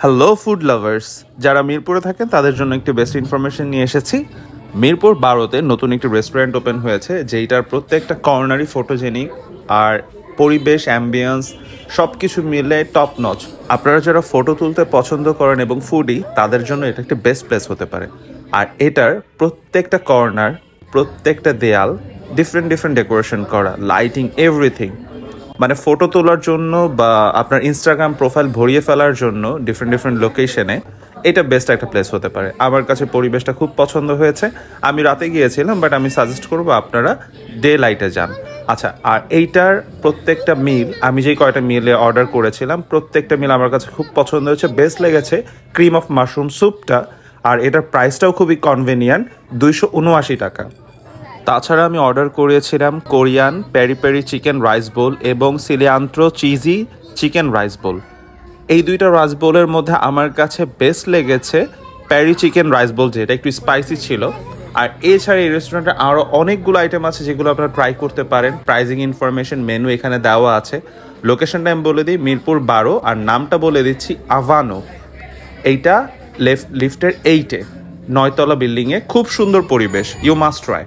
Hello food lovers, যারা মিরপুরে থাকেন তাদের জন্য একটি বেস্ট ইনফরমেশন নিয়ে এসেছি। মিরপুর 12-তে নতুন একটি রেস্টুরেন্ট ওপেন হয়েছে, যেইটার প্রত্যেকটা কর্নারই ফটোজেনিক আর পরিবেশ অ্যাম্বিয়েন্স সব কিছু মিলে টপ নচ। আপনারা যারা ফটো তুলতে পছন্দ করেন এবং ফুডি, তাদের জন্য এটা একটি বেস্ট প্লেস হতে পারে। আর এটার প্রত্যেকটা কর্নার, প্রত্যেকটা দেয়াল ডিফারেন্ট ডেকোরেশন করা, লাইটিং, এভরিথিং। মানে ফটো তোলার জন্য বা আপনার ইনস্টাগ্রাম প্রোফাইল ভরিয়ে ফেলার জন্য ডিফারেন্ট লোকেশনে এটা বেস্ট একটা প্লেস হতে পারে। আমার কাছে পরিবেশটা খুব পছন্দ হয়েছে। আমি রাতে গিয়েছিলাম, বাট আমি সাজেস্ট করবো আপনারা ডে লাইটে যান। আচ্ছা, আর এইটার প্রত্যেকটা মিল, আমি যেই কয়টা মিলে অর্ডার করেছিলাম, প্রত্যেকটা মিল আমার কাছে খুব পছন্দ হয়েছে। বেস্ট লেগেছে ক্রিম অফ মাশরুম স্যুপটা, আর এটার প্রাইসটাও খুবই কনভেনিয়েন্ট, 279 টাকা। তাছাড়া আমি অর্ডার করেছিলাম Korean peri peri chicken rice bowl এবং cilantro cheesy chicken rice bowl. এই দুইটা রাইস বোলের মধ্যে আমার কাছে বেস্ট লেগেছে পেরি চিকেন রাইস বোল, যেটা একটু স্পাইসি ছিল। আর এছাড়া এই রেস্টুরেন্টে আরও অনেকগুলো আইটেম আছে যেগুলো আপনারা ট্রাই করতে পারেন। প্রাইজিং ইনফরমেশন, মেনু এখানে দেওয়া আছে। লোকেশনটা আমি বলে দিই, মিরপুর 12, আর নামটা বলে দিচ্ছি আভানো। এইটা লিফটের 8-এ, 9তলা বিল্ডিংয়ে। খুব সুন্দর পরিবেশ, ইউ মাস্ট ট্রাই।